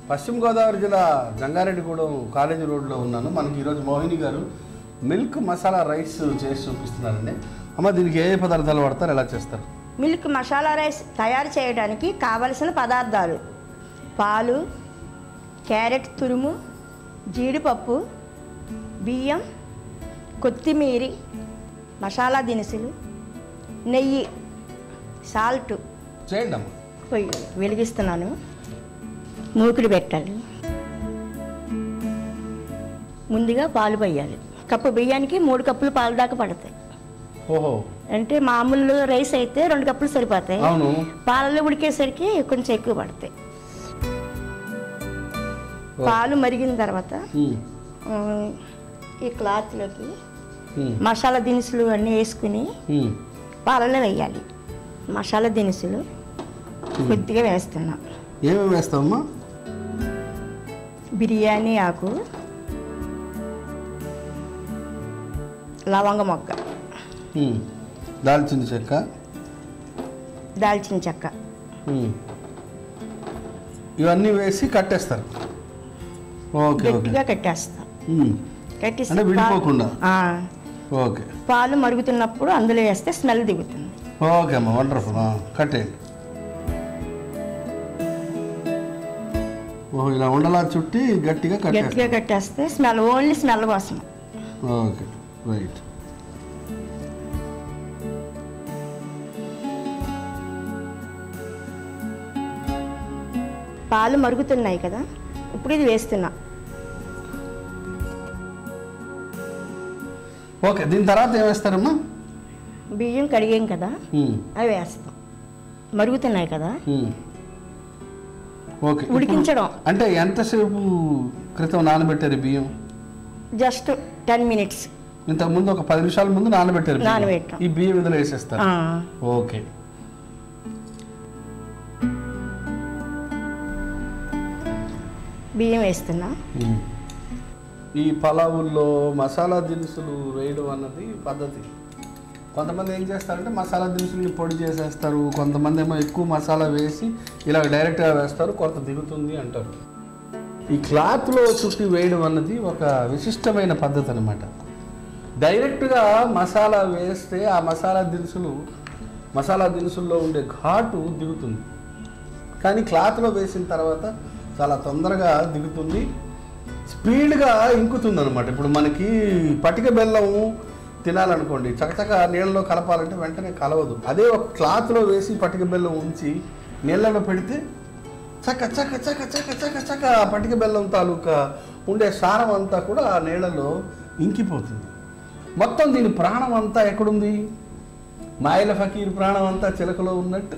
పశ్చిమ గోదావరి జిల్లా జంగారెడ్డిగూడెం కాలేజీ రోడ్లో ఉన్నాను. మనకి ఈరోజు మోహిని గారు మిల్క్ మసాలా రైస్ చేసి చూపిస్తున్నారండి. అమ్మ, దీనికి ఏ పదార్థాలు వాడతారు, ఎలా చేస్తారు? మిల్క్ మసాలా రైస్ తయారు చేయడానికి కావలసిన పదార్థాలు: పాలు, క్యారెట్ తురుము, జీడిపప్పు, బియ్యం, కొత్తిమీర, మసాలా దినుసులు, నెయ్యి, సాల్ట్. చేయండి అమ్మ. పొయ్యి వెలిగిస్తున్నాను. మూకుడు పెట్టాలి. ముందుగా పాలు పోయాలి. కప్పు బియ్యానికి 3 కప్పులు పాలు దాకా పడతాయి. ఓహో, అంటే మామూలు రైస్ అయితే 2 కప్పులు సరిపోతాయి. అవును. పాలలో ఉడికేసరికి కొంచెం ఎక్కువ పడతాయి. పాలు మరిగిన తర్వాత ఈ క్లాత్లోకి మసాలా దినుసులు అన్నీ వేసుకుని పాలలో వేయాలి. మసాలా దినుసులు కొద్దిగా వేస్తున్నాం. ఏమేమి వేస్తామమ్మా? బిర్యానీ ఆకు, లవంగ మొగ్గ, దాల్చిన చెక్క, దాల్చిన చెక్క, ఇవన్నీ వేసి కట్టేస్తారు. ఓకే, గట్టిగా కట్టేస్తాం. అంటే విడిపోకుండా. ఓకే. పాలు మరుగుతున్నప్పుడు అందులో వేస్తే స్మెల్ దిగుతుంది. ఓకే అమ్మా, వండర్ఫుల్. కట్టేయండి. ఓహో, ఇలా ఉండలా చుట్టి గట్టిగా కట్టేస్తే స్మెల్, ఓన్లీ స్మెల్ కోసం. Okay, right. పాలు మరుగుతున్నాయి కదా, ఇప్పుడు ఇది వేస్తున్నా. ఓకే, దీని తర్వాత ఏం వేస్తారమ్మా? బియ్యం కడిగాం కదా, అవి వేస్తాం. మరుగుతున్నాయి కదా. ఓకే, ఉడికించడం. అంటే ఎంతసేపు క్రితం నానబెట్టారు బియ్యం? Just 10 minutes. ఇంతకుముందు ఒక 10 నిమిషాల ముందు నానబెట్టారు. ఈ బియ్యం ఇందులో వేసేస్తారు. ఓకే. బియ్యం వేస్తున్నా. ఈ పలావుల్లో మసాలా దినుసులు వేయడం అన్నది పద్ధతి. కొంతమంది ఏం చేస్తారంటే మసాలా దినుసుల్ని పొడి చేసేస్తారు, కొంతమంది ఏమో ఎక్కువ మసాలా వేసి ఇలా డైరెక్ట్గా వేస్తారు, కొంత దిగుతుంది అంటారు. ఈ క్లాత్లో చుట్టి వేయడం అన్నది ఒక విశిష్టమైన పద్ధతి అనమాట. డైరెక్ట్గా మసాలా వేస్తే ఆ మసాలా దినుసుల్లో ఉండే ఘాటు దిగుతుంది. కానీ క్లాత్లో వేసిన తర్వాత చాలా తొందరగా దిగుతుంది, స్పీడ్గా ఇంకుతుంది అనమాట. ఇప్పుడు మనకి పటిక బెల్లం తినాలనుకోండి, చకచక నీళ్ళలో కలపాలంటే వెంటనే కలవదు. అదే ఒక క్లాత్లో వేసి పటిక బెల్లం ఉంచి నీళ్ళలో పెడితే చక్క చక్క చక్క చక్క చక్క చక్క పటిక బెల్లం తాలూకా ఉండే సారం అంతా కూడా ఆ నీళ్ళలో ఇంకిపోతుంది. మొత్తం దీని ప్రాణం అంతా ఎక్కడుంది? మాయల ఫకీర్ ప్రాణం అంతా చిలకలో ఉన్నట్టు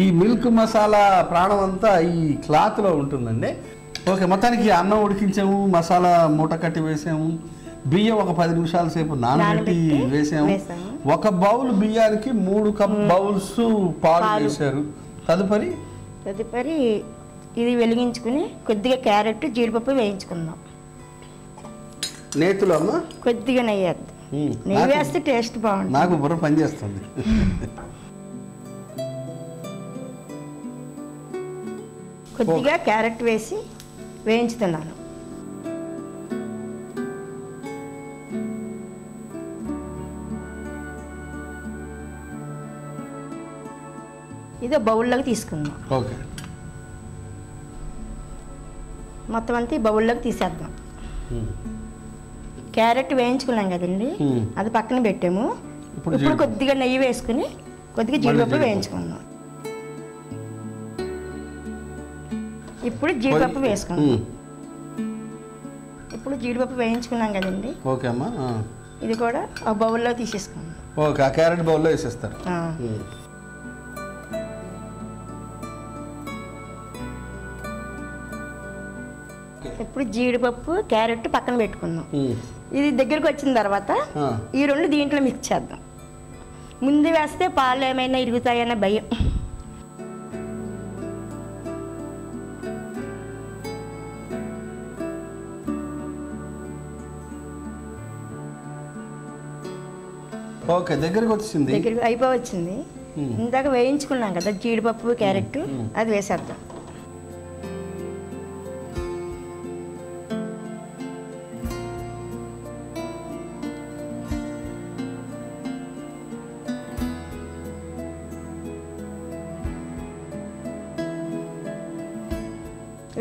ఈ మిల్క్ మసాలా ప్రాణం అంతా ఈ క్లాత్లో ఉంటుందండి. ఓకే, మొత్తానికి అన్నం ఉడికించాము, మసాలా మూట కట్టి వేసాము, బియ్యం ఒక 10 నిమిషాల సేపు నానబెట్టి వేసాము. 1 బౌల్ బియ్యానికి 3 కప్ బౌల్స్ పాలు వేశారు. తదుపరి ఇది వెలిగించుకుని కొద్దిగా క్యారెట్, జీడిపప్పు వేయించుకుందాం. నేతిలో అమ్మా కొద్దిగా నెయ్యి వేద్దాం. నెయ్యి వేస్తే టేస్ట్ బాగుంటుంది. నాకు బుర్ర పనిచేస్తుంది. కొద్దిగా క్యారెట్ వేసి వేయించుతున్నాను. ఇది బౌల్లోకి తీసుకుందాం. ఓకే, మొత్తం అంతా ఈ బౌల్లోకి తీసేద్దాం. క్యారెట్ వేయించుకున్నాం కదండి, అది పక్కన పెట్టాము. ఇప్పుడు కొద్దిగా నెయ్యి వేసుకుని కొద్దిగా జీడిపప్పు వేయించుకుందాం. ఇప్పుడు జీడిపప్పు వేసుకుందాం. ఇప్పుడు జీడిపప్పు వేయించుకున్నాం కదండి. ఓకే అమ్మా, ఇది కూడా ఒక బౌల్లో తీసేసుకుందాం. ఓకే, ఆ క్యారెట్ బౌల్లో వేసేస్తారు. ఇప్పుడు జీడిపప్పు, క్యారెట్ పక్కన పెట్టుకుందాం. ఇది దగ్గరకు వచ్చిన తర్వాత ఈ 2 దీంట్లో మిక్స్ చేద్దాం. ముందు వేస్తే పాలు ఏమైనా ఇరుగుతాయన్న భయం. ఓకే, దగ్గరికి అయిపోవచ్చింది. ఇందాక వేయించుకున్నాం కదా జీడిపప్పు, క్యారెట్, అది వేసేద్దాం.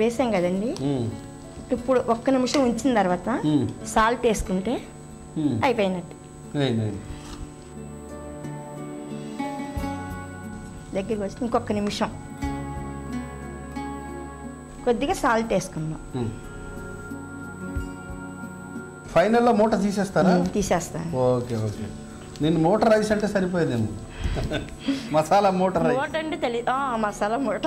వేసాం కదండి. ఇప్పుడు ఒక్క నిమిషం ఉంచిన తర్వాత సాల్ట్ వేసుకుంటే అయిపోయినట్టు. దగ్గరికి వచ్చి ఇంకొక నిమిషం కొద్దిగా సాల్ట్ వేసుకుందాం. ఫైనల్లో మూట తీసేస్తారా? తీసేస్తాను. Okay okay. నేను మోటార్ రైస్ అంటే సరిపోయేదేమో. Masala motor rice. మూట అంటే తెలియదు. మసాలా మూట.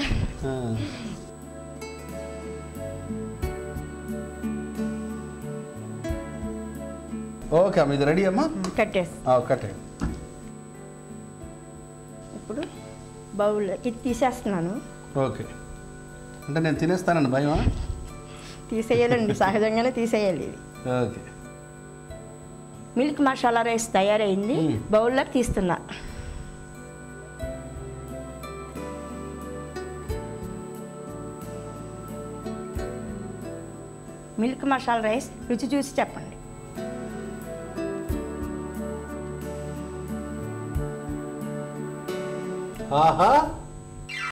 ఓకే అమ్మ, ఇది రెడీ అమ్మా. కట్టే. ఇప్పుడు బౌల్ ఇది తీసేస్తున్నాను. ఓకే. అంటే నేను తినేస్తానండి భయమా? తీసేయాలండి, సహజంగానే తీసేయాలి ఇది. ఓకే. మిల్క్ మసాలా రైస్ తయారైంది. బౌల్లోకి తీస్తున్నా. మిల్క్ మసాలా రైస్ రుచి చూసి చెప్పండి. ఆహా